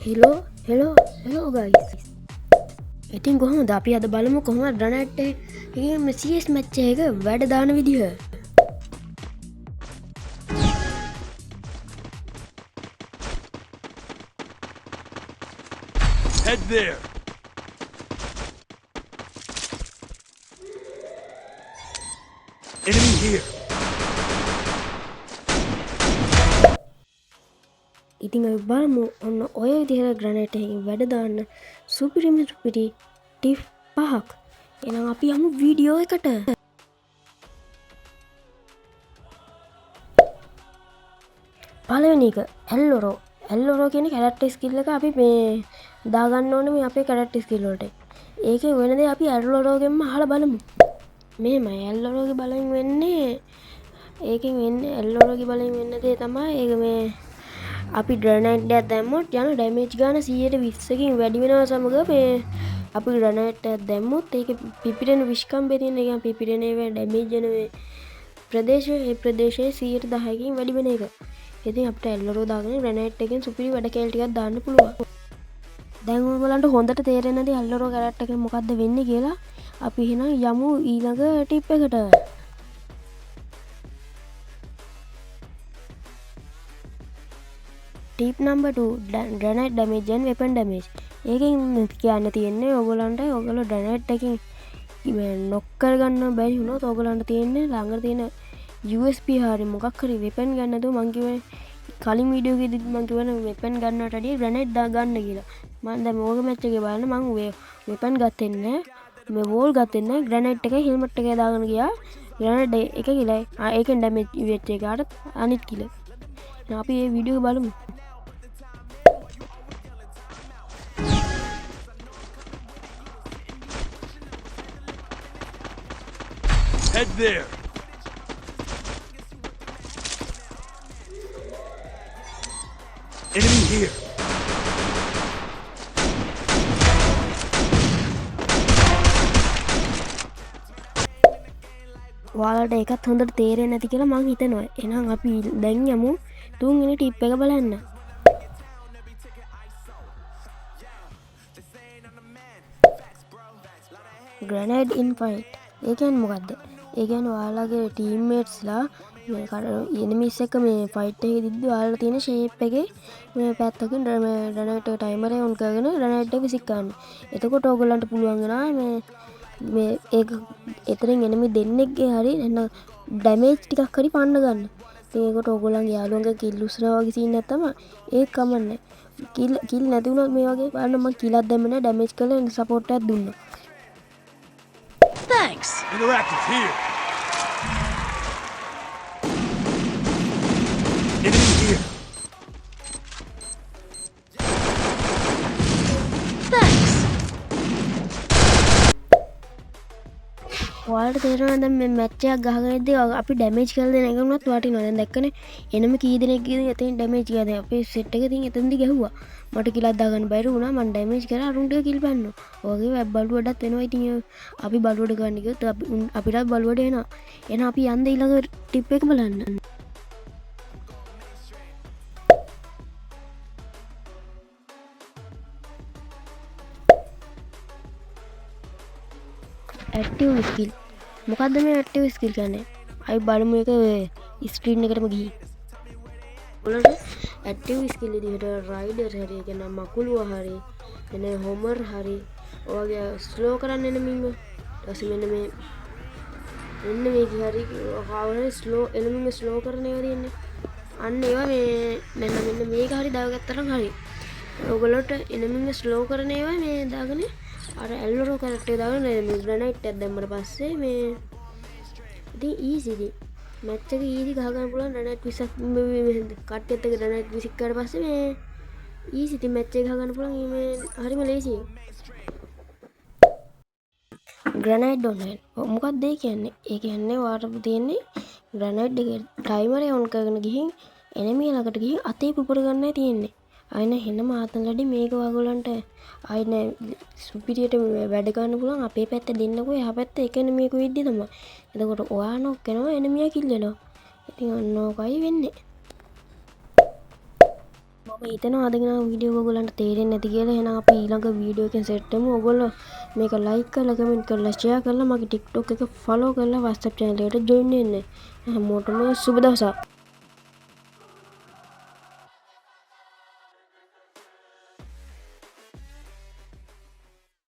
Hello guys. ඉතින් කොහොමද අපි අද බලමු කොහොමද ග්‍රනේට් එකේ CS මැච් එක වැඩ දාන විදිහ. Head there. Enemy here. ඉතින් අපි බලමු ඔන්න ඔය විදිහට ග්‍රනේට් එකකින් වැඩ දාන්න සුපිරිම ටිප් 5ක්. එහෙනම් අපි යමු වීඩියෝ එකට. පළවෙනි එක එල්ලොරෝ කියන කැරක්ටර් ස්කිල් එක අපි මේ දාගන්න ඕනේ මේ අපේ කැරක්ටර් ස්කිල් වලට. ඒකේ වෙන දේ අපි එල්ලොරෝගෙන්ම අහලා බලමු. මේමයි එල්ලොරෝගේ බලෙන් වෙන්නේ ඒකෙන් වෙන්නේ එල්ලොරෝගේ බලෙන් වෙන්න දේ තමයි ඒක මේ අපි ග්‍රනේට් එකක් දැම්මොත් යන ඩැමේජ් ගාන 120කින් වැඩි වෙනවා සමග මේ අපි ග්‍රනේට් එකක් දැම්මොත් ඒක පිපිරෙන විශ්කම්බේ තියෙන එක පිපිරෙන ඒවා ඩැමේජ් වෙන මේ ප්‍රදේශයේ 110කින් වැඩි වෙන එක. ඉතින් අපිට එල්ලොරෝ දාගෙන ග්‍රනේට් එකෙන් සුපිරි වැඩ කැල් ටිකක් දාන්න පුළුවන්. දැන් ඔයගොල්ලන්ට හොඳට තේරෙන්නේ නැති එල්ලොරෝ කැරක්ටර් එකෙන් මොකද්ද වෙන්නේ කියලා. අපි එහෙනම් යමු ඊළඟ ටිප් එකට. Tip number 2 grenade damage and weapon damage. ඒකෙන් කියන්න තියෙන්නේ ඔයගොල්ලෝ grenade එකකින් නොක් කරගන්න බැරි වුණොත් ඔයගොල්ලන්ට තියෙන්නේ ළඟ තියෙන USP හරි මොකක් හරි weapon ගන්න නැතුව මං කිව්වේ කලින් වීඩියෝ එකේදීත් මං කිව්වනේ weapon ගන්නවට වැඩිය grenade දා ගන්න කියලා. මම දැන් ඕක මැච් එකේ බලන්න මං weapon ගත්තේ නැහැ. මේ wall ගත්තේ නැහැ. grenade එකේ helmet එකේ දාගෙන ගියා. grenade එක කිලයි. ඒකෙන් damage වෙච්ච එකට අනිත් කිල. අපි මේ වීඩියෝ එක බලමු. Head there. Enemy here. ඔයාලට ඒකත් හොඳට තේරෙන්නේ නැති කියලා මං හිතනවා. එහෙනම් අපි දැන් යමු තුන්වෙනි ටිප් එක බලන්න. grenade in fight. ඒ කියන්නේ මොකද්ද? ඒ කියන්නේ ඔයාලගේ ටීම්මේට්ස්ලා මේ එනිමීස් එක්ක මේ ෆයිට් එකේ දිද්දි ඔයාලට තියෙන ෂේප් එකේ මේ පැත්තකින් මේ ග්‍රනේට් එක ටයිමර් එක ඔන් කරගෙන ග්‍රනේට් එක විසික් ගන්න. එතකොට ඔයගොල්ලන්ට පුළුවන් වෙනවා මේ ඒක එතනින් එනිමි දෙන්නෙක්ගේ හරි නැත්නම් ඩැමේජ් ටිකක් හරි පන්න ගන්න. ඉතින් ඒකට ඔයගොල්ලන්ගේ යාළුවන්ගේ කිල් උස්සනවා වගේ සීන් එකක් තමයි. ඒක කමන්නේ. කිල් නැති වුණොත් මේ වගේ බලන්න මම කිලක් දැම්මේ නැහැ ඩැමේජ් කරලා සපෝට් එකක් දුන්නා. Thanks. Interactive here. Enemy here. Thanks. ඔයාලට තේරෙනවද දැන් මේ මැච් එකක් ගහගෙන ඉද්දී අපි ඩැමේජ් කරලා දෙන එක වුණත් වටිනවා. දැන් දැක්කනේ එනම කී දෙනෙක් ගිහින් එතෙන් ඩැමේජ් කරා. දැන් අපේ සෙට් එකේ තියෙන එතනදී ගැහුවා. මට කිලක් දාගන්න බැරි වුණා. මම ඩැමේජ් කරා අරුන්ට කිල් බැන්නා. ඔයගේ වෙබ් බලුවඩත් වෙනවා. ඉතින් අපි බලුවඩ ගන්න ගියොත් අපිටත් බලුවඩ එනවා. එහෙනම් අපි යන්න ඊළඟ ටිප් එක බලන්න. Active skill. මොකද්ද මේ ඇක්ටිව් ස්කිල් කියන්නේ? අපි බලමු ඒක ස්ක්‍රීන් එකටම ගිහින්. ඔයාලට ඇක්ටිව් ස්කිල් විදිහට රයිඩර් හරි කියන්නේ මකුලුව හරි එනේ හොමර් හරි ඔයගේ ස්ලෝ කරන්න එනමින්ව ඊට මෙන්න මේ හරි හාවරේ ස්ලෝ එනමින්ව ස්ලෝ කරන ඒවා තියෙන්නේ. අන්න ඒවා මේ මෙන්න මේක හරි දාගත්තරම් හරි. ඔයගොල්ලෝට එනමින්ව ස්ලෝ කරන ඒවා මේ දාගෙන අර එල්ලොරෝ කැරක්ටර් දාගෙන මේ ග්‍රනේට් එකක් දැම්මට පස්සේ මේ ඉතින් ඊසිදි මැච් එක ඊසි ගහ ගන්න පුළුවන් ග්‍රනේට් 20ක් කට්ටියත් එක්ක ග්‍රනේට් 20ක් කරලා පස්සේ මේ ඊසි ඉතින් මැච් එක ගහ ගන්න පුළුවන් මේ හරිම ලේසියි. ග්‍රනේට් ඩොනේට් මොකක්ද ඒ කියන්නේ? ඒ කියන්නේ ඔයාලට තියෙන්නේ ග්‍රනේට් එකේ ටයිමර් එක ඔන් කරගෙන ගිහින් එනිමි ළඟට ගිහින් අතේ පුපුර ගන්නයි තියෙන්නේ. අයන හෙනම ආතනලඩි මේක ඔයගොල්ලන්ට අයන සුපිරියට වැඩ ගන්න පුළුවන්. අපේ පැත්ත දෙන්නකෝ එහා පැත්ත එක එනිමියක විද්දි තමයි. එතකොට ඔයා නොක් කරනවා එනිමියා කිල් වෙනවා. ඉතින් ඔන්න ඔකයි වෙන්නේ. හිතනවා අදගෙන වීඩියෝ ඔයගොල්ලන්ට තේරෙන්නේ නැති කියලා. එහෙනම් අපි ඊළඟ වීඩියෝ එකෙන් සෙට් වෙමු. ඔයගොල්ලෝ මේක ලයික් කරලා කමෙන්ට් කරලා ෂෙයා කරලා මගේ TikTok එක ෆලෝ කරලා WhatsApp channel එකට join වෙන්න. හැමෝටම සුබ දවසක්.